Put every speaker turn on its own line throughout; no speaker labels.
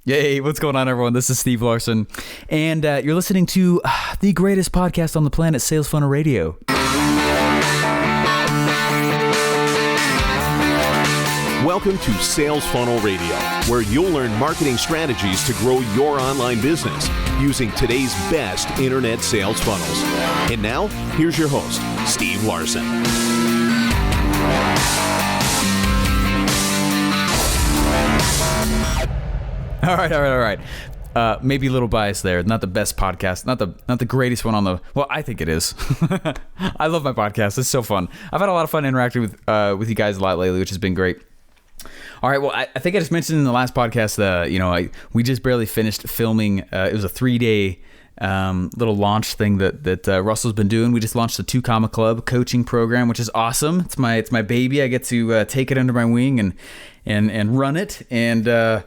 Hey, what's going on, everyone? This is Steve Larsen, and you're listening to the greatest podcast on the planet, Sales Funnel Radio.
Welcome to Sales Funnel Radio, where you'll learn marketing strategies to grow your online business using today's best internet sales funnels. And now, here's your host, Steve Larsen.
All right. Maybe a little bias there. Not the best podcast, not the greatest one on the. Well, I think it is. I love my podcast. It's so fun. I've had a lot of fun interacting with you guys a lot lately, which has been great. All right. Well, I think I just mentioned in the last podcast, we just barely finished filming. It was a 3-day little launch thing that Russell's been doing. We just launched the 2 Comma Club coaching program, which is awesome. It's my baby. I get to take it under my wing and run it. And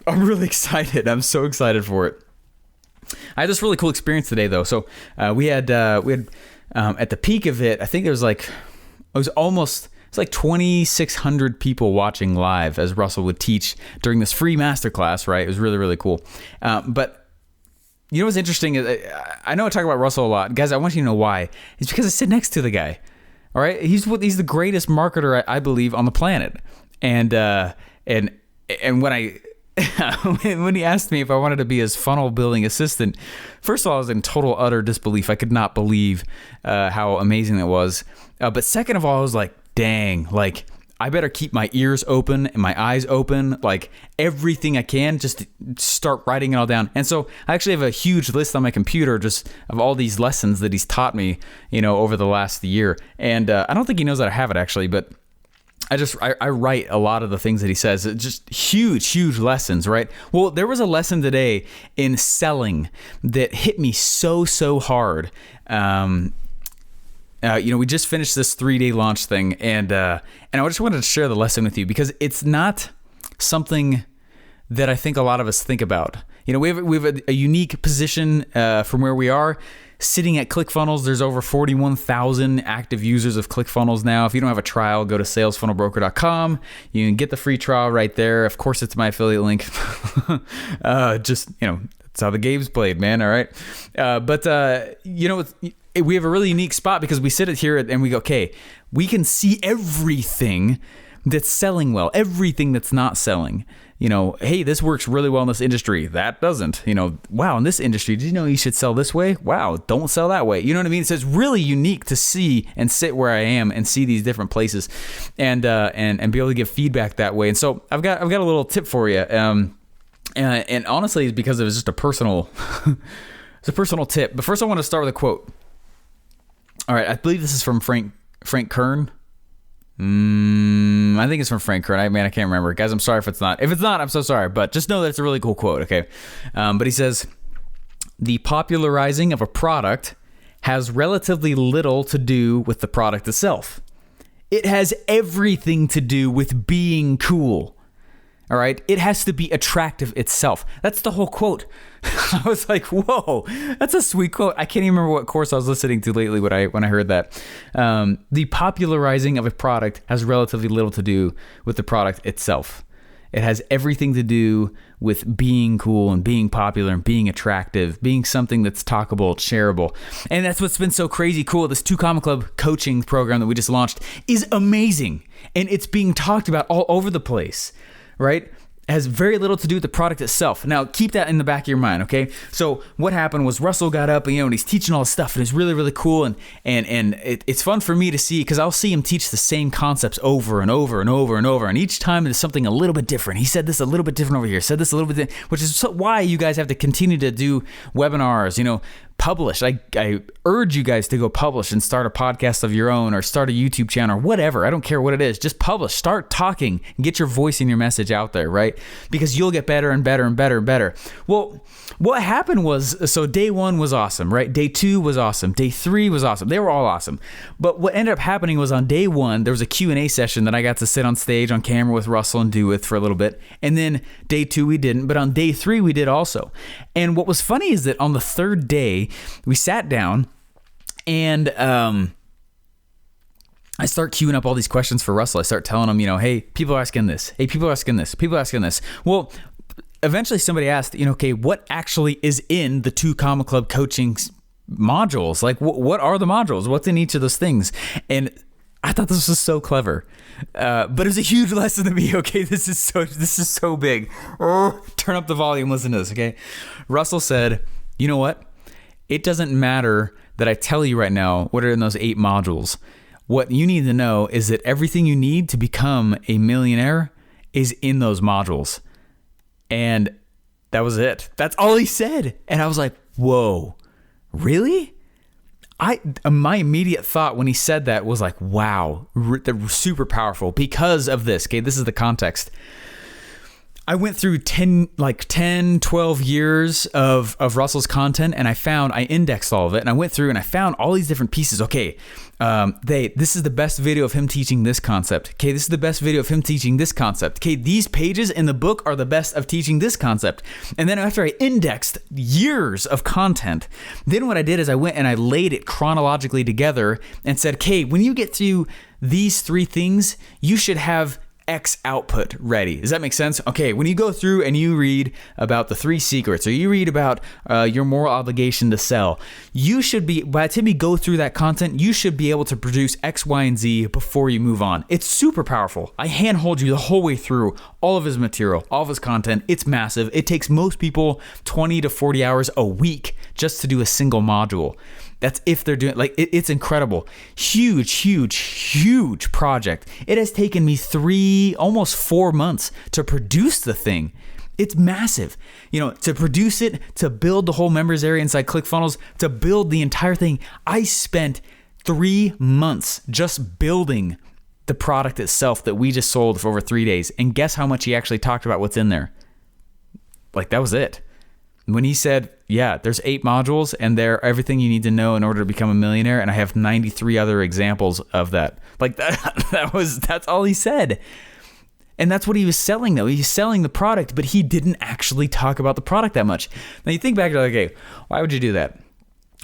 I'm really excited. I'm so excited for it. I had this really cool experience today, though. So we had at the peak of it, I think it was like 2,600 people watching live as Russell would teach during this free masterclass, right? It was really, really cool. But you know what's interesting is I know I talk about Russell a lot. Guys, I want you to know why. It's because I sit next to the guy. All right? He's the greatest marketer, I believe, on the planet. And when he asked me if I wanted to be his funnel building assistant, first of all, I was in total utter disbelief. I could not believe how amazing it was. But second of all, I was like, dang, like I better keep my ears open and my eyes open, like everything I can, just to start writing it all down. And so I actually have a huge list on my computer just of all these lessons that he's taught me, over the last year. And I don't think he knows that I have it actually, but I write a lot of the things that he says. It's just huge lessons, right? Well, there was a lesson today in selling that hit me so hard. We just finished this 3-day launch thing, and I just wanted to share the lesson with you because it's not something that I think a lot of us think about. We have a unique position from where we are. Sitting at ClickFunnels, there's over 41,000 active users of ClickFunnels now. If you don't have a trial, go to salesfunnelbroker.com. You can get the free trial right there. Of course, it's my affiliate link. That's how the game's played, man. All right. We have a really unique spot because we sit here and we go, okay, we can see everything that's selling well, everything that's not selling. Hey, this works really well in this industry. That doesn't. Wow, in this industry, did you know you should sell this way? Wow, don't sell that way. You know what I mean? So it's really unique to see and sit where I am and see these different places, and be able to give feedback that way. And so I've got a little tip for you. And honestly, it's because it was just a personal, it's a personal tip. But first, I want to start with a quote. All right, I believe this is from Frank Kern. I think it's from Frank Kern. I can't remember. Guys, I'm sorry if it's not. If it's not, I'm so sorry. But just know that it's a really cool quote, okay? But he says, the popularizing of a product has relatively little to do with the product itself. It has everything to do with being cool. All right? It has to be attractive itself. That's the whole quote. I was like, whoa, that's a sweet quote. I can't even remember what course I was listening to lately when I heard that. The popularizing of a product has relatively little to do with the product itself. It has everything to do with being cool and being popular and being attractive, being something that's talkable, shareable. And that's what's been so crazy cool. This 2 Comma Club coaching program that we just launched is amazing. And it's being talked about all over the place, right? Has very little to do with the product itself. Now, keep that in the back of your mind, okay? So what happened was Russell got up and, and he's teaching all this stuff, and it's really, really cool, and it's fun for me to see because I'll see him teach the same concepts over and over and over and over, and each time there's something a little bit different. He said this a little bit different over here, said this a little bit different, which is why you guys have to continue to do webinars, publish. I urge you guys to go publish and start a podcast of your own or start a YouTube channel or whatever. I don't care what it is. Just publish. Start talking. Get your voice and your message out there, right? Because you'll get better and better and better and better. Well, what happened was, so day 1 was awesome, right? Day 2 was awesome. Day 3 was awesome. They were all awesome. But what ended up happening was on day 1, there was a Q&A session that I got to sit on stage on camera with Russell and do with for a little bit. And then day 2 we didn't, but on day 3 we did also. And what was funny is that on the 3rd day, we sat down and I start queuing up all these questions for Russell. I start telling him, hey, people are asking this. Hey, people are asking this. People are asking this. Well, eventually somebody asked, okay, what actually is in the 2 Comma Club coaching modules? Like, what are the modules? What's in each of those things? And I thought this was so clever, but it was a huge lesson to me. Okay, this is so big. Oh, turn up the volume. Listen to this. Okay, Russell said, you know what? It doesn't matter that I tell you right now what are in those 8 modules. What you need to know is that everything you need to become a millionaire is in those modules. And that was it. That's all he said. And I was like, whoa, really? My immediate thought when he said that was like, wow, they're super powerful because of this. Okay, this is the context. I went through 10, 12 years of Russell's content, and I indexed all of it, and I went through and I found all these different pieces. Okay, this is the best video of him teaching this concept. Okay, this is the best video of him teaching this concept. Okay, these pages in the book are the best of teaching this concept. And then after I indexed years of content, then what I did is I went and I laid it chronologically together and said, okay, when you get through these 3 things, you should have X output ready. Does that make sense? Okay, when you go through and you read about the 3 secrets, or you read about your moral obligation to sell, you should be, by the time you go through that content, you should be able to produce X, Y, and Z before you move on. It's super powerful. I handhold you the whole way through all of his material, all of his content. It's massive. It takes most people 20 to 40 hours a week just to do a single module. That's if they're doing, it's incredible. Huge project. It has taken me almost 4 months to produce the thing. It's massive. To produce it, to build the whole members area inside ClickFunnels, to build the entire thing. I spent 3 months just building the product itself that we just sold for over 3 days. And guess how much he actually talked about what's in there? That was it. When he said, yeah, there's 8 modules and they're everything you need to know in order to become a millionaire, and I have 93 other examples of that. That's all he said. And that's what he was selling, though. He's selling the product, but he didn't actually talk about the product that much. Now you think back to okay, why would you do that?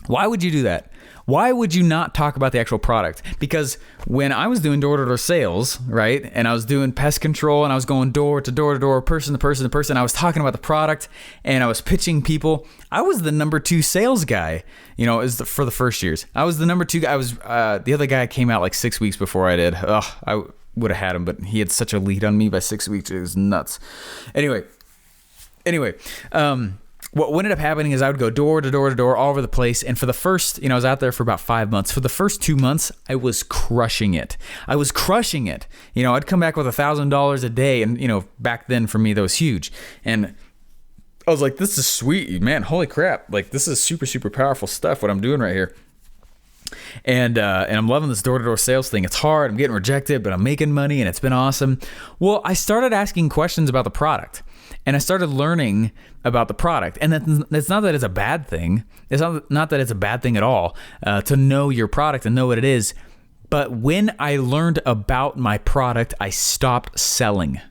Why would you do that? Why would you not talk about the actual product? Because when I was doing door-to-door sales, right, and I was doing pest control and I was going door to door, person to person, I was talking about the product and I was pitching people. I was the number 2 sales guy, for the first years. I was the number 2 guy. I was the other guy came out 6 weeks before I did. I would have had him, but he had such a lead on me by 6 weeks. It was nuts. Anyway, what ended up happening is I would go door to door all over the place. And for the first, I was out there for about 5 months. For the first 2 months, I was crushing it. I'd come back with $1,000 a day. And, back then for me, that was huge. And I was like, this is sweet, man. Holy crap. This is super, super powerful stuff, what I'm doing right here. And I'm loving this door-to-door sales thing. It's hard. I'm getting rejected, but I'm making money and it's been awesome. Well, I started asking questions about the product. And I started learning about the product. And it's not that it's a bad thing. It's not that it's a bad thing at all to know your product and know what it is. But when I learned about my product, I stopped selling.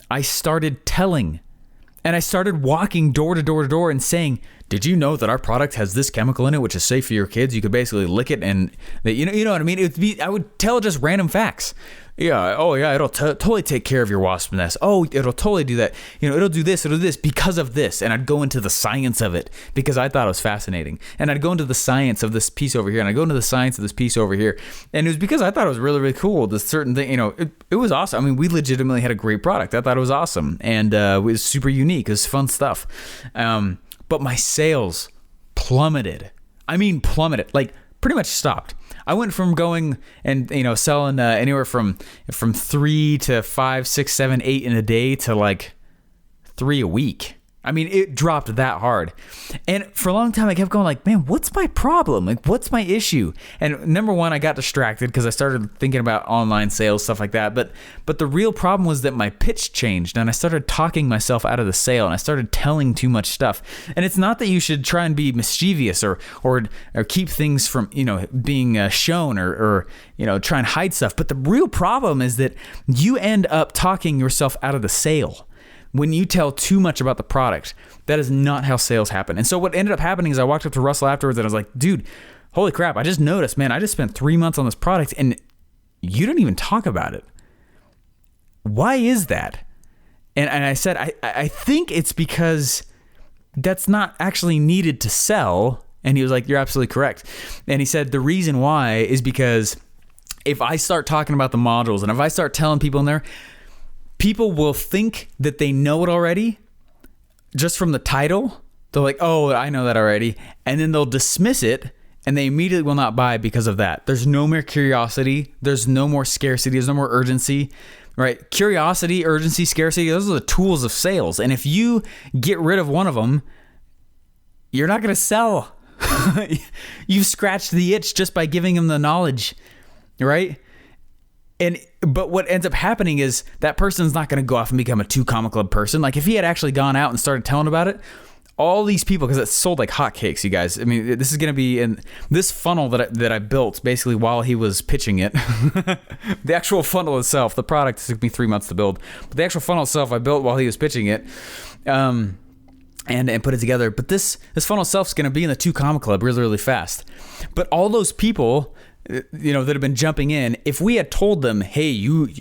I started telling. And I started walking door to door and saying, did you know that our product has this chemical in it, which is safe for your kids? You could basically lick it and, you know what I mean? I would tell just random facts. Yeah, oh yeah, it'll totally take care of your wasp nest. Oh, it'll totally do that. It'll do this because of this. And I'd go into the science of it because I thought it was fascinating. And I'd go into the science of this piece over here, and I'd go into the science of this piece over here. And it was because I thought it was really, really cool. This certain thing, it was awesome. I mean, we legitimately had a great product. I thought it was awesome. And it was super unique. It was fun stuff. But my sales plummeted. I mean, plummeted. Pretty much stopped. I went from going and selling anywhere from 3 to 5, 6, 7, 8 in a day to 3 a week. I mean, it dropped that hard. And for a long time, I kept going man, what's my problem? What's my issue? And number one, I got distracted because I started thinking about online sales, stuff like that. But the real problem was that my pitch changed and I started talking myself out of the sale and I started telling too much stuff. And it's not that you should try and be mischievous or keep things from, being shown or try and hide stuff. But the real problem is that you end up talking yourself out of the sale. When you tell too much about the product, that is not how sales happen. And so what ended up happening is I walked up to Russell afterwards and I was like, dude, holy crap, I just noticed, man, I just spent 3 months on this product and you don't even talk about it. Why is that? And I said, I think it's because that's not actually needed to sell. And he was like, you're absolutely correct. And he said, the reason why is because if I start talking about the modules and if I start telling people in there, people will think that they know it already just from the title. They're like, oh, I know that already. And then they'll dismiss it and they immediately will not buy because of that. There's no more curiosity. There's no more scarcity. There's no more urgency, right? Curiosity, urgency, scarcity, those are the tools of sales. And if you get rid of one of them, you're not going to sell. You've scratched the itch just by giving them the knowledge, right? But what ends up happening is that person's not going to go off and become a 2 Club person. Like if he had actually gone out and started telling about it, all these people, because it sold like hotcakes, you guys. I mean, this is going to be in this funnel that I built basically while he was pitching it. The actual funnel itself, the product took me 3 months to build, but the actual funnel itself I built while he was pitching it. And put it together. But this funnel itself is going to be in the 2 Club really, really fast. But all those people, you know, that have been jumping in, if we had told them, hey,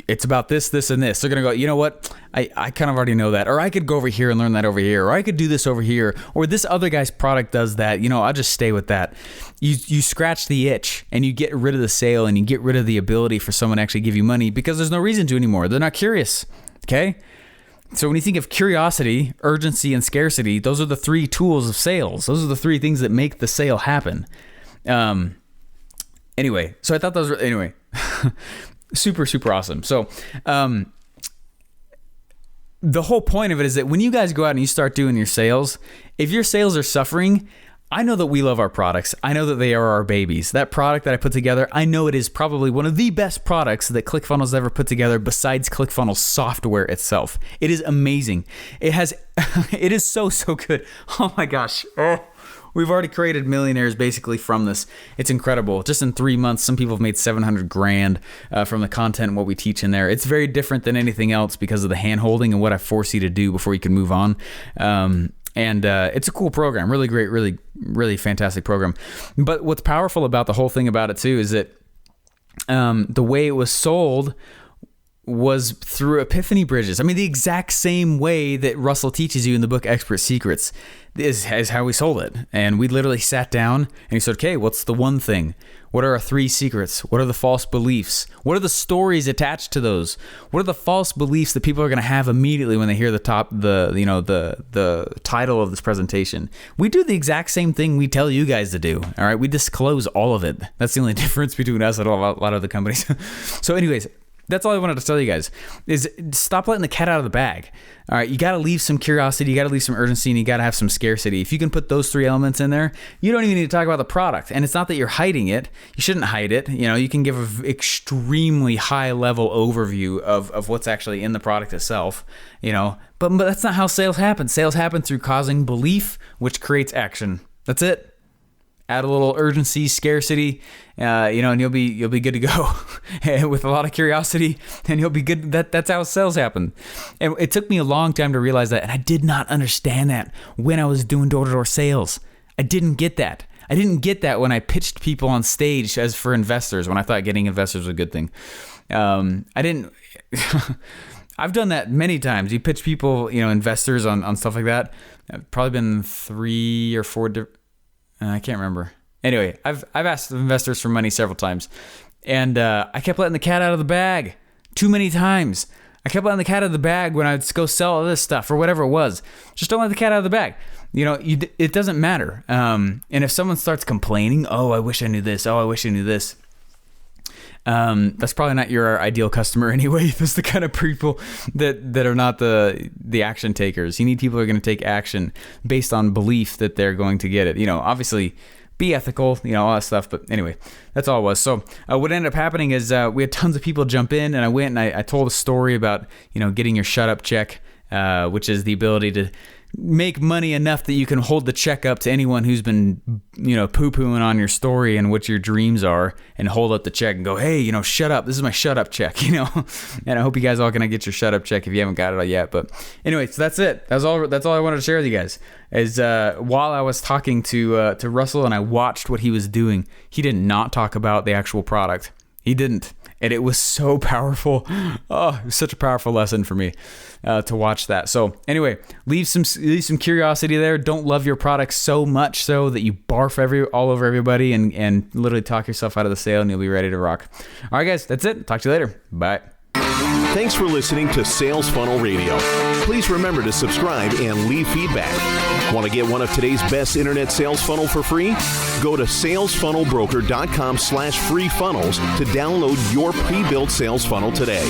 it's about this, this, and this, they're going to go, you know what? I kind of already know that. Or I could go over here and learn that over here. Or I could do this over here. Or this other guy's product does that. You know, I'll just stay with that. You scratch the itch and you get rid of the sale and you get rid of the ability for someone to actually give you money because there's no reason to anymore. They're not curious. Okay? So when you think of curiosity, urgency, and scarcity, those are the 3 tools of sales. Those are the 3 things that make the sale happen. Anyway, so I thought those were, super, super awesome. So the whole point of it is that when you guys go out and you start doing your sales, if your sales are suffering, I know that we love our products. I know that they are our babies. That product that I put together, I know it is probably one of the best products that ClickFunnels ever put together besides ClickFunnels software itself. It is amazing. It is so good. Oh my gosh. Oh, we've already created millionaires basically from this. It's incredible. Just in 3 months, some people have made $700,000 from the content and what we teach in there. It's very different than anything else because of the hand holding and what I force you to do before you can move on. And it's a cool program, really great, really, really fantastic program. But what's powerful about the whole thing about it too is that the way it was sold was through epiphany bridges. I mean, the exact same way that Russell teaches you in the book Expert Secrets is how we sold it. And we literally sat down and he said, okay, what's the one thing? What are our 3 secrets? What are the false beliefs? What are the stories attached to those? What are the false beliefs that people are going to have immediately when they hear the title of this presentation? We do the exact same thing we tell you guys to do. All right. We disclose all of it. That's the only difference between us and a lot of the companies. So anyways, that's all I wanted to tell you guys is stop letting the cat out of the bag. All right. You got to leave some curiosity. You got to leave some urgency and you got to have some scarcity. If you can put those 3 elements in there, you don't even need to talk about the product. And it's not that you're hiding it. You shouldn't hide it. You know, you can give an extremely high level overview of what's actually in the product itself, you know, but that's not how sales happen. Sales happen through causing belief, which creates action. That's it. Add a little urgency, scarcity, and you'll be good to go with a lot of curiosity, and you'll be good. That's how sales happen. And it took me a long time to realize that, and I did not understand that when I was doing door-to-door sales. I didn't get that. I didn't get that when I pitched people on stage as for investors, when I thought getting investors was a good thing. I didn't. I've done that many times. You pitch people, investors on stuff like that. I've probably been 3 or 4 different. I can't remember. Anyway, I've asked investors for money several times, and I kept letting the cat out of the bag too many times. I kept letting the cat out of the bag when I'd go sell all this stuff or whatever it was. Just don't let the cat out of the bag. It doesn't matter. And if someone starts complaining, oh, I wish I knew this. Oh, I wish I knew this. That's probably not your ideal customer anyway. That's the kind of people that are not the action takers. You need people who are going to take action based on belief that they're going to get it. Obviously be ethical, all that stuff. But anyway, that's all it was. So what ended up happening is we had tons of people jump in, and I went and I told a story about, getting your shut up check, which is the ability to make money enough that you can hold the check up to anyone who's been, poo-pooing on your story and what your dreams are, and hold up the check and go, hey, shut up. This is my shut up check, And I hope you guys all gonna get your shut up check if you haven't got it all yet. But anyway, so that's it. That's all I wanted to share with you guys is while I was talking to Russell and I watched what he was doing, he did not talk about the actual product. He didn't. And it was so powerful. Oh, it was such a powerful lesson for me to watch that. So anyway, leave some curiosity there. Don't love your product so much so that you barf all over everybody and literally talk yourself out of the sale, and you'll be ready to rock. All right, guys, that's it. Talk to you later. Bye.
Thanks for listening to Sales Funnel Radio. Please remember to subscribe and leave feedback. Want to get one of today's best internet sales funnel for free? Go to salesfunnelbroker.com/free funnels to download your pre-built sales funnel today.